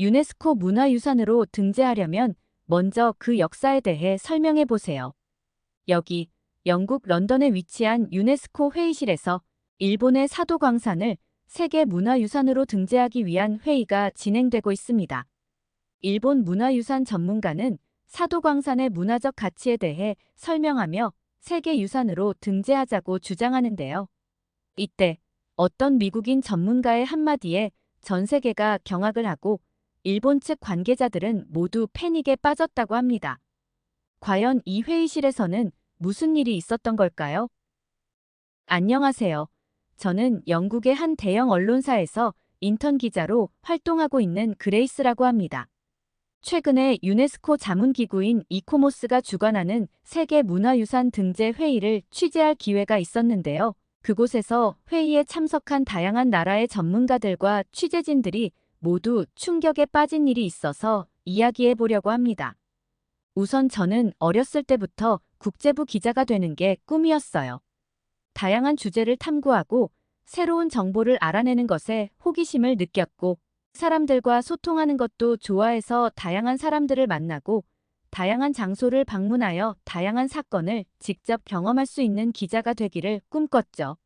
유네스코 문화유산으로 등재하려면 먼저 그 역사에 대해 설명해 보세요. 여기 영국 런던에 위치한 유네스코 회의실에서 일본의 사도광산을 세계 문화유산으로 등재하기 위한 회의가 진행되고 있습니다. 일본 문화유산 전문가는 사도광산의 문화적 가치에 대해 설명하며 세계유산으로 등재하자고 주장하는데요. 이때 어떤 미국인 전문가의 한마디에 전 세계가 경악을 하고 일본 측 관계자들은 모두 패닉에 빠졌다고 합니다. 과연 이 회의실에서는 무슨 일이 있었던 걸까요? 안녕하세요. 저는 영국의 한 대형 언론사에서 인턴 기자로 활동하고 있는 그레이스라고 합니다. 최근에 유네스코 자문기구인 이코모스가 주관하는 세계문화유산 등재 회의를 취재할 기회가 있었는데요. 그곳에서 회의에 참석한 다양한 나라의 전문가들과 취재진들이 모두 충격에 빠진 일이 있어서 이야기해 보려고 합니다. 우선 저는 어렸을 때부터 국제부 기자가 되는 게 꿈이었어요. 다양한 주제를 탐구하고 새로운 정보를 알아내는 것에 호기심을 느꼈고 사람들과 소통하는 것도 좋아해서 다양한 사람들을 만나고 다양한 장소를 방문하여 다양한 사건을 직접 경험할 수 있는 기자가 되기를 꿈꿨죠.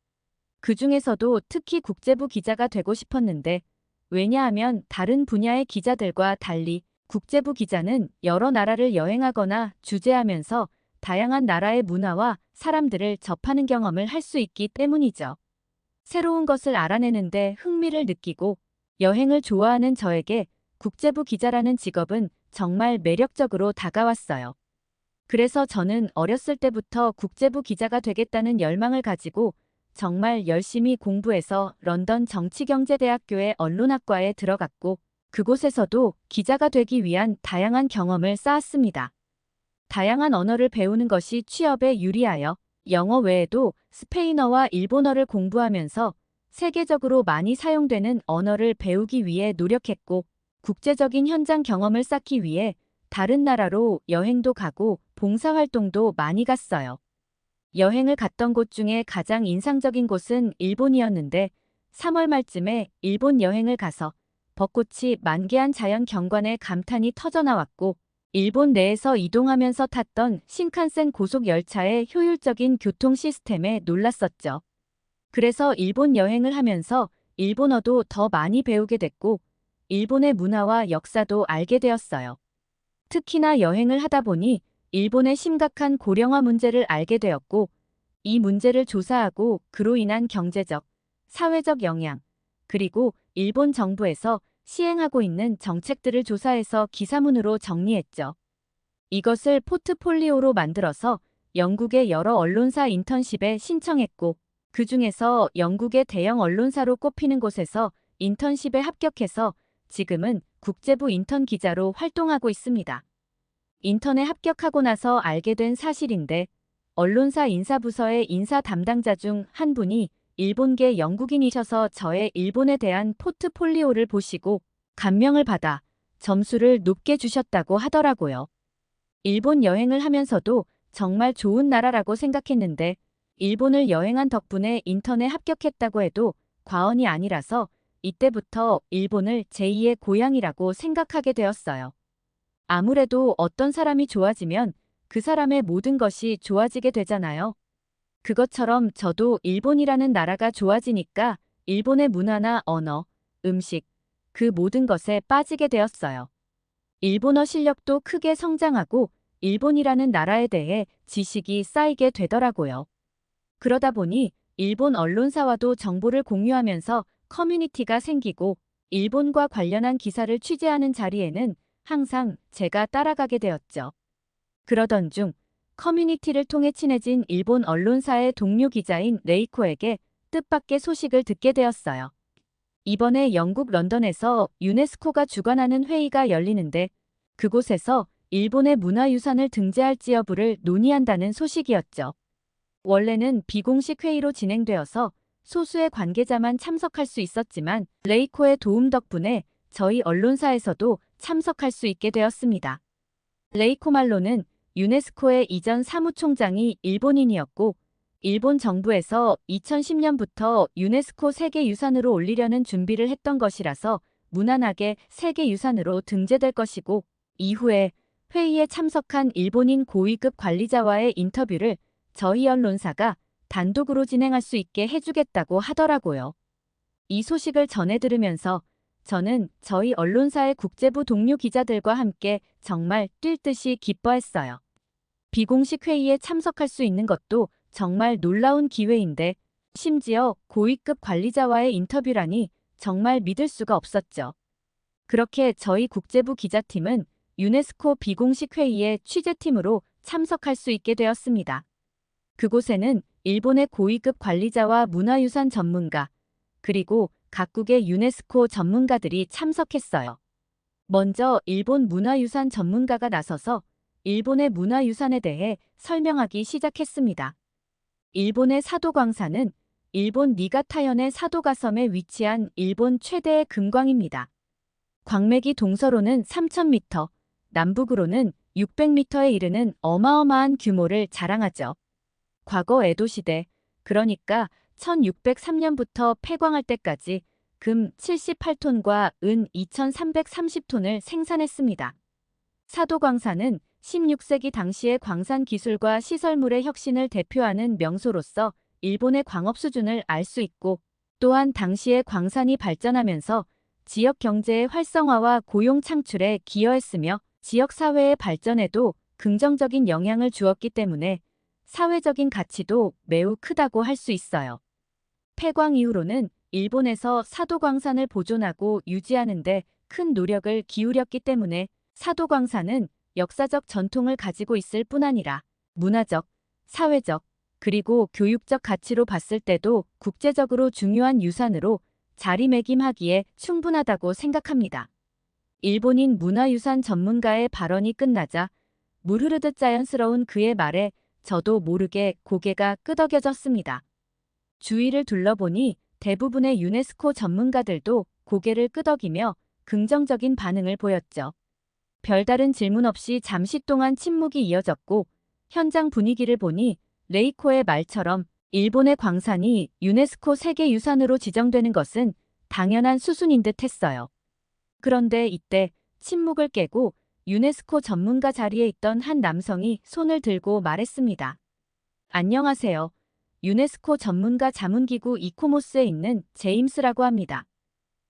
그 중에서도 특히 국제부 기자가 되고 싶었는데 왜냐하면 다른 분야의 기자들과 달리 국제부 기자는 여러 나라를 여행하거나 주재하면서 다양한 나라의 문화와 사람들을 접하는 경험을 할 수 있기 때문이죠. 새로운 것을 알아내는데 흥미를 느끼고 여행을 좋아하는 저에게 국제부 기자라는 직업은 정말 매력적으로 다가왔어요. 그래서 저는 어렸을 때부터 국제부 기자가 되겠다는 열망을 가지고 정말 열심히 공부해서 런던 정치경제대학교의 언론학과에 들어갔고 그곳에서도 기자가 되기 위한 다양한 경험을 쌓았습니다. 다양한 언어를 배우는 것이 취업에 유리하여 영어 외에도 스페인어와 일본어를 공부하면서 세계적으로 많이 사용되는 언어를 배우기 위해 노력했고 국제적인 현장 경험을 쌓기 위해 다른 나라로 여행도 가고 봉사활동도 많이 갔어요. 여행을 갔던 곳 중에 가장 인상적인 곳은 일본이었는데 3월 말쯤에 일본 여행을 가서 벚꽃이 만개한 자연 경관에 감탄이 터져나왔고 일본 내에서 이동하면서 탔던 신칸센 고속 열차의 효율적인 교통 시스템에 놀랐었죠. 그래서 일본 여행을 하면서 일본어도 더 많이 배우게 됐고 일본의 문화와 역사도 알게 되었어요. 특히나 여행을 하다 보니 일본의 심각한 고령화 문제를 알게 되었고 이 문제를 조사하고 그로 인한 경제적, 사회적 영향, 그리고 일본 정부에서 시행하고 있는 정책들을 조사해서 기사문으로 정리했죠. 이것을 포트폴리오로 만들어서 영국의 여러 언론사 인턴십에 신청했고 그 중에서 영국의 대형 언론사로 꼽히는 곳에서 인턴십에 합격해서 지금은 국제부 인턴 기자로 활동하고 있습니다. 인턴에 합격하고 나서 알게 된 사실인데 언론사 인사부서의 인사 담당자 중 한 분이 일본계 영국인이셔서 저의 일본에 대한 포트폴리오를 보시고 감명을 받아 점수를 높게 주셨다고 하더라고요. 일본 여행을 하면서도 정말 좋은 나라라고 생각했는데 일본을 여행한 덕분에 인턴에 합격했다고 해도 과언이 아니라서 이때부터 일본을 제2의 고향이라고 생각하게 되었어요. 아무래도 어떤 사람이 좋아지면 그 사람의 모든 것이 좋아지게 되잖아요. 그것처럼 저도 일본이라는 나라가 좋아지니까 일본의 문화나 언어, 음식, 그 모든 것에 빠지게 되었어요. 일본어 실력도 크게 성장하고 일본이라는 나라에 대해 지식이 쌓이게 되더라고요. 그러다 보니 일본 언론사와도 정보를 공유하면서 커뮤니티가 생기고 일본과 관련한 기사를 취재하는 자리에는 항상 제가 따라가게 되었죠. 그러던 중 커뮤니티를 통해 친해진 일본 언론사의 동료 기자인 레이코에게 뜻밖의 소식을 듣게 되었어요. 이번에 영국 런던에서 유네스코가 주관하는 회의가 열리는데 그곳에서 일본의 문화유산을 등재할지 여부를 논의한다는 소식이었죠. 원래는 비공식 회의로 진행되어서 소수의 관계자만 참석할 수 있었지만 레이코의 도움 덕분에 저희 언론사에서도 참석할 수 있게 되었습니다. 레이코 말로는 유네스코의 이전 사무총장이 일본인이었고 일본 정부에서 2010년부터 유네스코 세계유산으로 올리려는 준비를 했던 것이라서 무난하게 세계유산으로 등재될 것이고, 이후에 회의에 참석한 일본인 고위급 관리자와의 인터뷰를 저희 언론사가 단독으로 진행할 수 있게 해주겠다고 하더라고요. 이 소식을 전해 들으면서 저는 저희 언론사의 국제부 동료 기자들과 함께 정말 뛸 듯이 기뻐했어요. 비공식 회의에 참석할 수 있는 것도 정말 놀라운 기회인데, 심지어 고위급 관리자와의 인터뷰라니 정말 믿을 수가 없었죠. 그렇게 저희 국제부 기자팀은 유네스코 비공식 회의에 취재팀으로 참석할 수 있게 되었습니다. 그곳에는 일본의 고위급 관리자와 문화유산 전문가, 그리고 각국의 유네스코 전문가들이 참석했어요. 먼저 일본 문화유산 전문가가 나서서 일본의 문화유산에 대해 설명하기 시작했습니다. 일본의 사도광산은 일본 니가타현의 사도가섬에 위치한 일본 최대의 금광입니다. 광맥이 동서로는 3,000m, 남북으로는 600m에 이르는 어마어마한 규모를 자랑하죠. 과거 에도시대, 그러니까 1603년부터 폐광할 때까지 금 78톤과 은 2330톤을 생산했습니다. 사도광산은 16세기 당시의 광산 기술과 시설물의 혁신을 대표하는 명소로서 일본의 광업 수준을 알 수 있고, 또한 당시의 광산이 발전하면서 지역 경제의 활성화와 고용 창출에 기여했으며 지역 사회의 발전에도 긍정적인 영향을 주었기 때문에 사회적인 가치도 매우 크다고 할 수 있어요. 폐광 이후로는 일본에서 사도광산을 보존하고 유지하는 데 큰 노력을 기울였기 때문에 사도광산은 역사적 전통을 가지고 있을 뿐 아니라 문화적, 사회적, 그리고 교육적 가치로 봤을 때도 국제적으로 중요한 유산으로 자리매김하기에 충분하다고 생각합니다. 일본인 문화유산 전문가의 발언이 끝나자 물 흐르듯 자연스러운 그의 말에 저도 모르게 고개가 끄덕여졌습니다. 주위를 둘러보니 대부분의 유네스코 전문가들도 고개를 끄덕이며 긍정적인 반응을 보였죠. 별다른 질문 없이 잠시 동안 침묵이 이어졌고, 현장 분위기를 보니 레이코의 말처럼 일본의 광산이 유네스코 세계유산으로 지정되는 것은 당연한 수순인 듯 했어요. 그런데 이때 침묵을 깨고 유네스코 전문가 자리에 있던 한 남성이 손을 들고 말했습니다. 안녕하세요. 유네스코 전문가 자문기구 이코모스에 있는 제임스라고 합니다.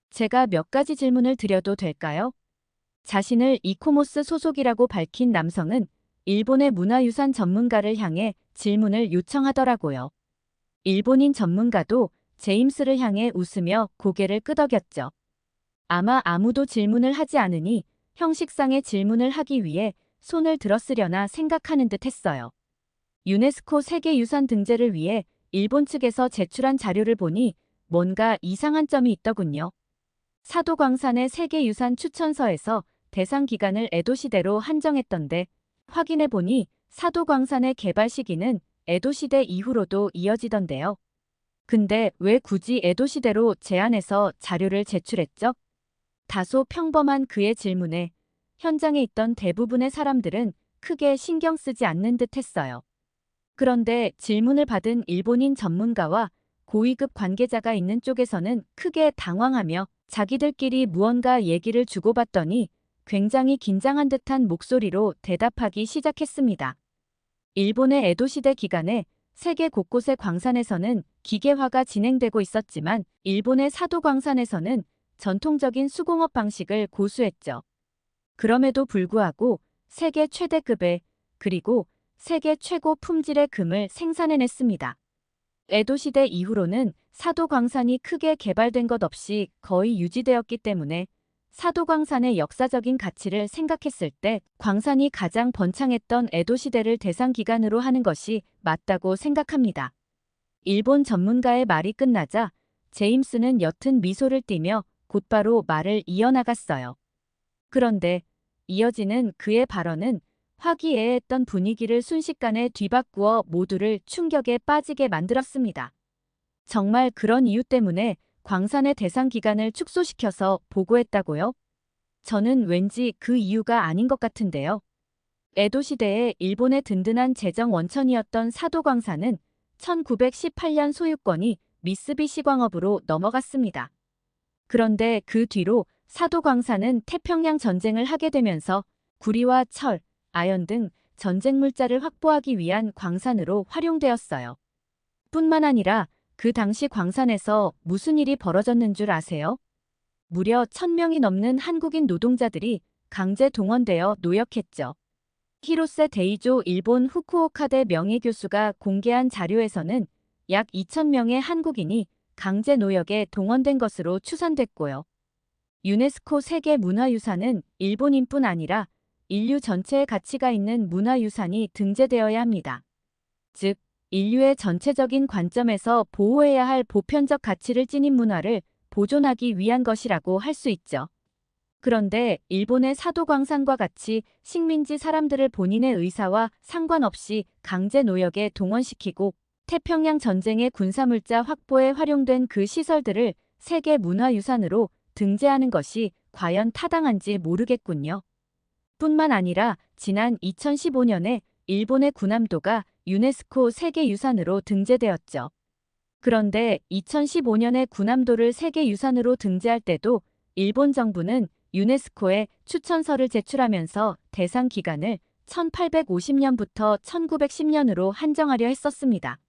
제가 몇 가지 질문을 드려도 될까요? 자신을 이코모스 소속이라고 밝힌 남성은 일본의 문화유산 전문가를 향해 질문을 요청하더라고요. 일본인 전문가도 제임스를 향해 웃으며 고개를 끄덕였죠. 아마 아무도 질문을 하지 않으니 형식상의 질문을 하기 위해 손을 들었으려나 생각하는 듯 했어요. 유네스코 세계유산 등재를 위해 일본 측에서 제출한 자료를 보니 뭔가 이상한 점이 있더군요. 사도광산의 세계유산 추천서에서 대상 기간을 에도시대로 한정했던데, 확인해보니 사도광산의 개발 시기는 에도시대 이후로도 이어지던데요. 근데 왜 굳이 에도시대로 제안해서 자료를 제출했죠? 다소 평범한 그의 질문에 현장에 있던 대부분의 사람들은 크게 신경 쓰지 않는 듯 했어요. 그런데 질문을 받은 일본인 전문가와 고위급 관계자가 있는 쪽에서는 크게 당황하며 자기들끼리 무언가 얘기를 주고받더니 굉장히 긴장한 듯한 목소리로 대답하기 시작했습니다. 일본의 에도시대 기간에 세계 곳곳의 광산에서는 기계화가 진행되고 있었지만 일본의 사도광산에서는 전통적인 수공업 방식을 고수했죠. 그럼에도 불구하고 세계 최대급의, 그리고 세계 최고 품질의 금을 생산해냈습니다. 에도시대 이후로는 사도광산이 크게 개발된 것 없이 거의 유지되었기 때문에 사도광산의 역사적인 가치를 생각했을 때 광산이 가장 번창했던 에도시대를 대상 기간으로 하는 것이 맞다고 생각합니다. 일본 전문가의 말이 끝나자 제임스는 옅은 미소를 띠며 곧바로 말을 이어나갔어요. 그런데 이어지는 그의 발언은 화기애애했던 분위기를 순식간에 뒤바꾸어 모두를 충격에 빠지게 만들었습니다. 정말 그런 이유 때문에 광산의 대상 기간을 축소시켜서 보고했다고요? 저는 왠지 그 이유가 아닌 것 같은데요. 에도 시대에 일본의 든든한 재정 원천이었던 사도광산은 1918년 소유권이 미쓰비시 광업으로 넘어갔습니다. 그런데 그 뒤로 사도 광산은 태평양 전쟁을 하게 되면서 구리와 철, 아연 등 전쟁 물자를 확보하기 위한 광산으로 활용되었어요. 뿐만 아니라 그 당시 광산에서 무슨 일이 벌어졌는 줄 아세요? 무려 1000명이 넘는 한국인 노동자들이 강제 동원되어 노역했죠. 히로세 데이조 일본 후쿠오카대 명예교수가 공개한 자료에서는 약 2000명의 한국인이 강제 노역에 동원된 것으로 추산됐고요. 유네스코 세계문화유산은 일본인뿐 아니라 인류 전체의 가치가 있는 문화유산이 등재되어야 합니다. 즉, 인류의 전체적인 관점에서 보호해야 할 보편적 가치를 지닌 문화를 보존하기 위한 것이라고 할 수 있죠. 그런데 일본의 사도광산과 같이 식민지 사람들을 본인의 의사와 상관없이 강제 노역에 동원시키고 태평양 전쟁의 군사물자 확보에 활용된 그 시설들을 세계문화유산으로 등재하는 것이 과연 타당한지 모르겠군요. 뿐만 아니라 지난 2015년에 일본의 군함도가 유네스코 세계유산으로 등재되었죠. 그런데 2015년에 군함도를 세계유산으로 등재할 때도 일본 정부는 유네스코에 추천서를 제출하면서 대상 기간을 1850년부터 1910년으로 한정하려 했었습니다.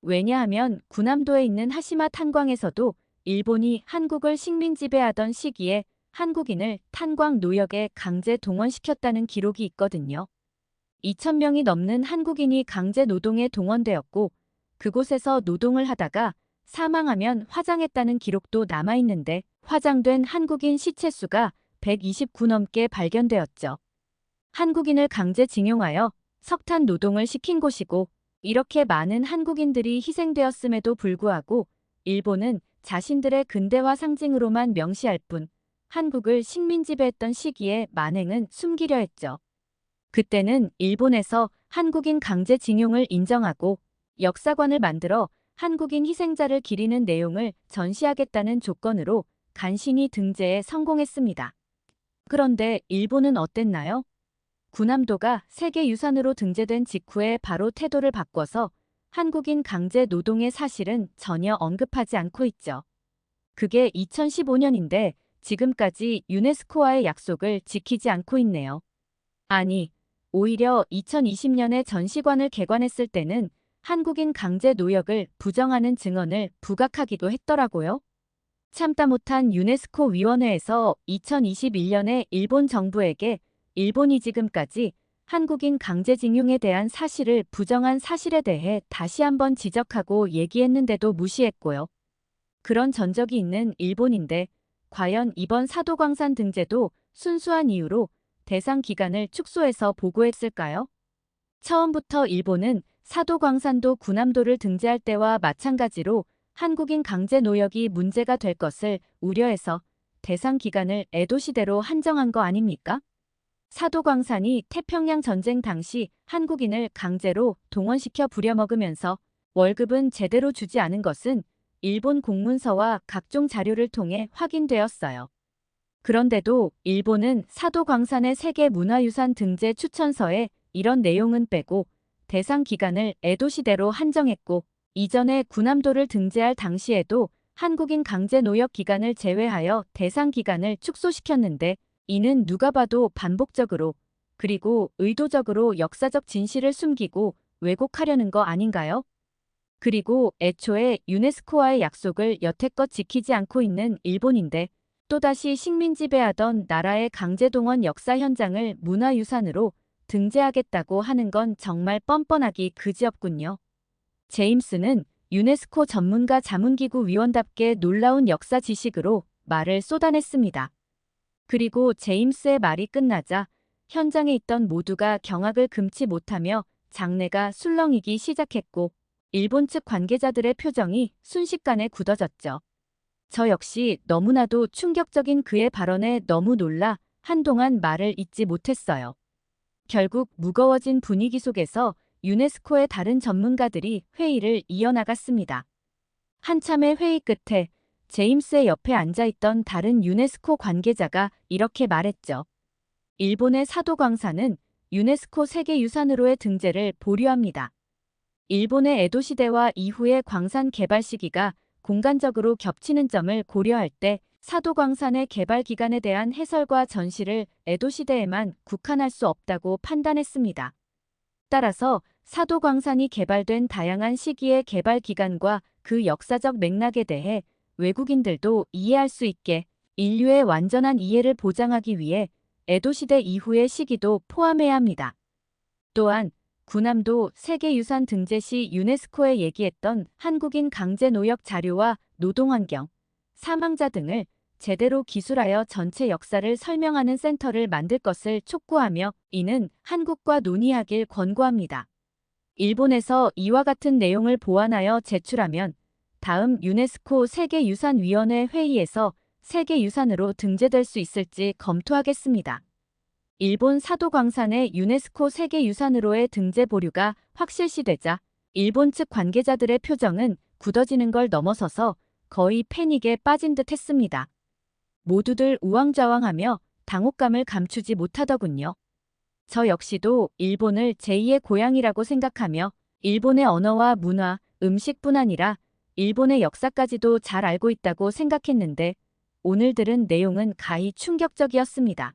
왜냐하면 군함도에 있는 하시마 탄광에서도 일본이 한국을 식민 지배하던 시기에 한국인을 탄광 노역에 강제 동원시켰다는 기록이 있거든요. 2000명이 넘는 한국인이 강제 노동에 동원되었고 그곳에서 노동을 하다가 사망하면 화장했다는 기록도 남아있는데 화장된 한국인 시체 수가 129 넘게 발견되었죠. 한국인을 강제 징용하여 석탄 노동을 시킨 곳이고 이렇게 많은 한국인들이 희생되었음에도 불구하고 일본은 자신들의 근대화 상징으로만 명시할 뿐 한국을 식민 지배했던 시기에 만행은 숨기려 했죠. 그때는 일본에서 한국인 강제 징용을 인정하고 역사관을 만들어 한국인 희생자를 기리는 내용을 전시하겠다는 조건으로 간신히 등재에 성공했습니다. 그런데 일본은 어땠나요? 군함도가 세계유산으로 등재된 직후에 바로 태도를 바꿔서 한국인 강제 노동의 사실은 전혀 언급하지 않고 있죠. 그게 2015년인데 지금까지 유네스코와의 약속을 지키지 않고 있네요. 아니, 오히려 2020년에 전시관을 개관했을 때는 한국인 강제 노역을 부정하는 증언을 부각하기도 했더라고요. 참다 못한 유네스코 위원회에서 2021년에 일본 정부에게 일본이 지금까지 한국인 강제징용에 대한 사실을 부정한 사실에 대해 다시 한번 지적하고 얘기했는데도 무시했고요. 그런 전적이 있는 일본인데 과연 이번 사도광산 등재도 순수한 이유로 대상 기간을 축소해서 보고했을까요? 처음부터 일본은 사도광산도 군함도를 등재할 때와 마찬가지로 한국인 강제 노역이 문제가 될 것을 우려해서 대상 기간을 에도시대로 한정한 거 아닙니까? 사도광산이 태평양 전쟁 당시 한국인을 강제로 동원시켜 부려먹으면서 월급은 제대로 주지 않은 것은 일본 공문서와 각종 자료를 통해 확인되었어요. 그런데도 일본은 사도광산의 세계문화유산 등재 추천서에 이런 내용은 빼고 대상 기간을 에도시대로 한정했고 이전에 군함도를 등재할 당시에도 한국인 강제 노역 기간을 제외하여 대상 기간을 축소시켰는데 이는 누가 봐도 반복적으로 그리고 의도적으로 역사적 진실을 숨기고 왜곡하려는 거 아닌가요? 그리고 애초에 유네스코와의 약속을 여태껏 지키지 않고 있는 일본인데 또다시 식민 지배하던 나라의 강제동원 역사 현장을 문화유산으로 등재하겠다고 하는 건 정말 뻔뻔하기 그지없군요. 제임스는 유네스코 전문가 자문기구 위원답게 놀라운 역사 지식으로 말을 쏟아냈습니다. 그리고 제임스의 말이 끝나자 현장에 있던 모두가 경악을 금치 못하며 장내가 술렁이기 시작했고 일본 측 관계자들의 표정이 순식간에 굳어졌죠. 저 역시 너무나도 충격적인 그의 발언에 너무 놀라 한동안 말을 잇지 못했어요. 결국 무거워진 분위기 속에서 유네스코의 다른 전문가들이 회의를 이어나갔습니다. 한참의 회의 끝에 제임스의 옆에 앉아있던 다른 유네스코 관계자가 이렇게 말했죠. 일본의 사도광산은 유네스코 세계유산으로의 등재를 보류합니다. 일본의 에도시대와 이후의 광산 개발 시기가 공간적으로 겹치는 점을 고려할 때 사도광산의 개발 기간에 대한 해설과 전시를 에도 시대에만 국한할 수 없다고 판단했습니다. 따라서 사도광산이 개발된 다양한 시기의 개발 기간과 그 역사적 맥락에 대해 외국인들도 이해할 수 있게 인류의 완전한 이해를 보장하기 위해 에도 시대 이후의 시기도 포함해야 합니다. 또한 구남도 세계유산 등재 시 유네스코에 얘기했던 한국인 강제 노역 자료와 노동환경, 사망자 등을 제대로 기술하여 전체 역사를 설명하는 센터를 만들 것을 촉구하며 이는 한국과 논의하길 권고합니다. 일본에서 이와 같은 내용을 보완하여 제출하면 다음 유네스코 세계유산위원회 회의에서 세계유산으로 등재될 수 있을지 검토하겠습니다. 일본 사도광산의 유네스코 세계유산으로의 등재 보류가 확실시되자 일본 측 관계자들의 표정은 굳어지는 걸 넘어서서 거의 패닉에 빠진 듯 했습니다. 모두들 우왕좌왕하며 당혹감을 감추지 못하더군요. 저 역시도 일본을 제2의 고향이라고 생각하며 일본의 언어와 문화, 음식뿐 아니라 일본의 역사까지도 잘 알고 있다고 생각했는데 오늘 들은 내용은 가히 충격적이었습니다.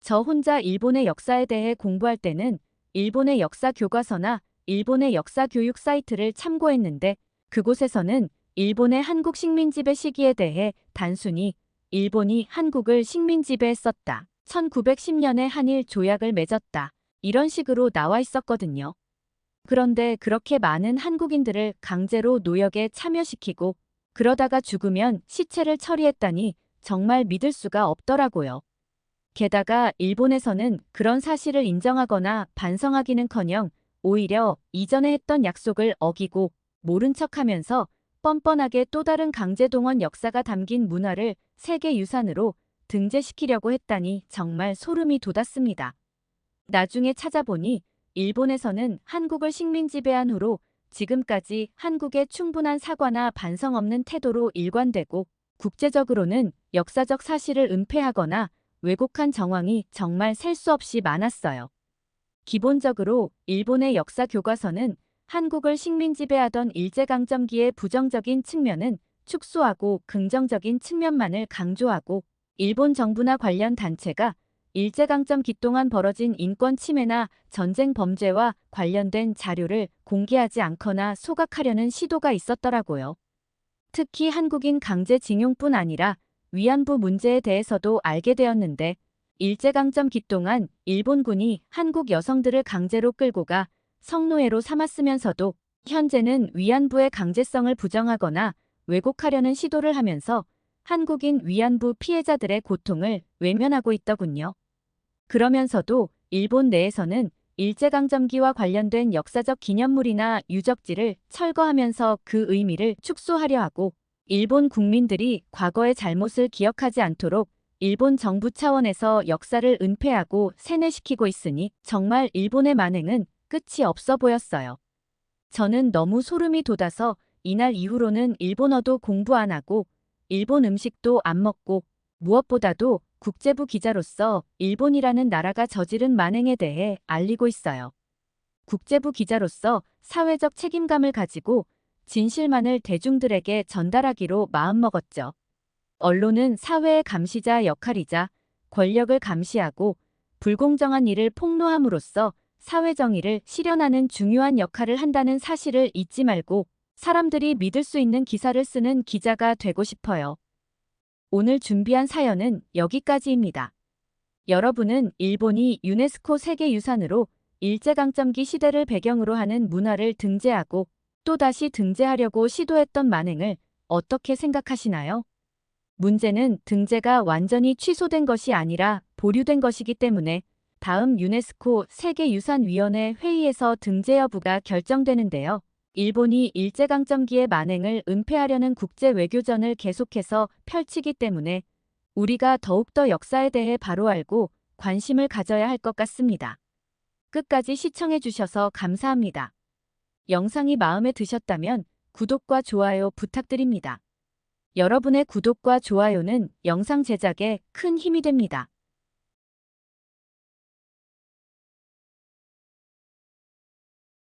저 혼자 일본의 역사에 대해 공부할 때는 일본의 역사 교과서나 일본의 역사 교육 사이트를 참고했는데 그곳에서는 일본의 한국 식민지배 시기에 대해 단순히 일본이 한국을 식민지배했었다. 1910년에 한일 조약을 맺었다. 이런 식으로 나와 있었거든요. 그런데 그렇게 많은 한국인들을 강제로 노역에 참여시키고 그러다가 죽으면 시체를 처리했다니 정말 믿을 수가 없더라고요. 게다가 일본에서는 그런 사실을 인정하거나 반성하기는커녕 오히려 이전에 했던 약속을 어기고 모른 척하면서 뻔뻔하게 또 다른 강제동원 역사가 담긴 문화를 세계유산으로 등재시키려고 했다니 정말 소름이 돋았습니다. 나중에 찾아보니 일본에서는 한국을 식민지배한 후로 지금까지 한국의 충분한 사과나 반성 없는 태도로 일관되고 국제적으로는 역사적 사실을 은폐하거나 왜곡한 정황이 정말 셀 수 없이 많았어요. 기본적으로 일본의 역사 교과서는 한국을 식민지배하던 일제강점기의 부정적인 측면은 축소하고 긍정적인 측면만을 강조하고 일본 정부나 관련 단체가 일제강점기 동안 벌어진 인권 침해나 전쟁 범죄와 관련된 자료를 공개하지 않거나 소각하려는 시도가 있었더라고요. 특히 한국인 강제징용뿐 아니라 위안부 문제에 대해서도 알게 되었는데 일제강점기 동안 일본군이 한국 여성들을 강제로 끌고 가 성노예로 삼았으면서도 현재는 위안부의 강제성을 부정하거나 왜곡하려는 시도를 하면서 한국인 위안부 피해자들의 고통을 외면하고 있더군요. 그러면서도 일본 내에서는 일제강점기와 관련된 역사적 기념물이나 유적지를 철거하면서 그 의미를 축소하려 하고 일본 국민들이 과거의 잘못을 기억하지 않도록 일본 정부 차원에서 역사를 은폐하고 세뇌시키고 있으니 정말 일본의 만행은 끝이 없어 보였어요. 저는 너무 소름이 돋아서 이날 이후로는 일본어도 공부 안 하고 일본 음식도 안 먹고 무엇보다도 국제부 기자로서 일본이라는 나라가 저지른 만행에 대해 알리고 있어요. 국제부 기자로서 사회적 책임감을 가지고 진실만을 대중들에게 전달하기로 마음먹었죠. 언론은 사회의 감시자 역할이자 권력을 감시하고 불공정한 일을 폭로함으로써 사회정의를 실현하는 중요한 역할을 한다는 사실을 잊지 말고 사람들이 믿을 수 있는 기사를 쓰는 기자가 되고 싶어요. 오늘 준비한 사연은 여기까지입니다. 여러분은 일본이 유네스코 세계유산으로 일제강점기 시대를 배경으로 하는 문화를 등재하고 또다시 등재하려고 시도했던 만행을 어떻게 생각하시나요? 문제는 등재가 완전히 취소된 것이 아니라 보류된 것이기 때문에 다음 유네스코 세계유산위원회 회의에서 등재 여부가 결정되는데요. 일본이 일제강점기의 만행을 은폐하려는 국제 외교전을 계속해서 펼치기 때문에 우리가 더욱더 역사에 대해 바로 알고 관심을 가져야 할 것 같습니다. 끝까지 시청해 주셔서 감사합니다. 영상이 마음에 드셨다면 구독과 좋아요 부탁드립니다. 여러분의 구독과 좋아요는 영상 제작에 큰 힘이 됩니다.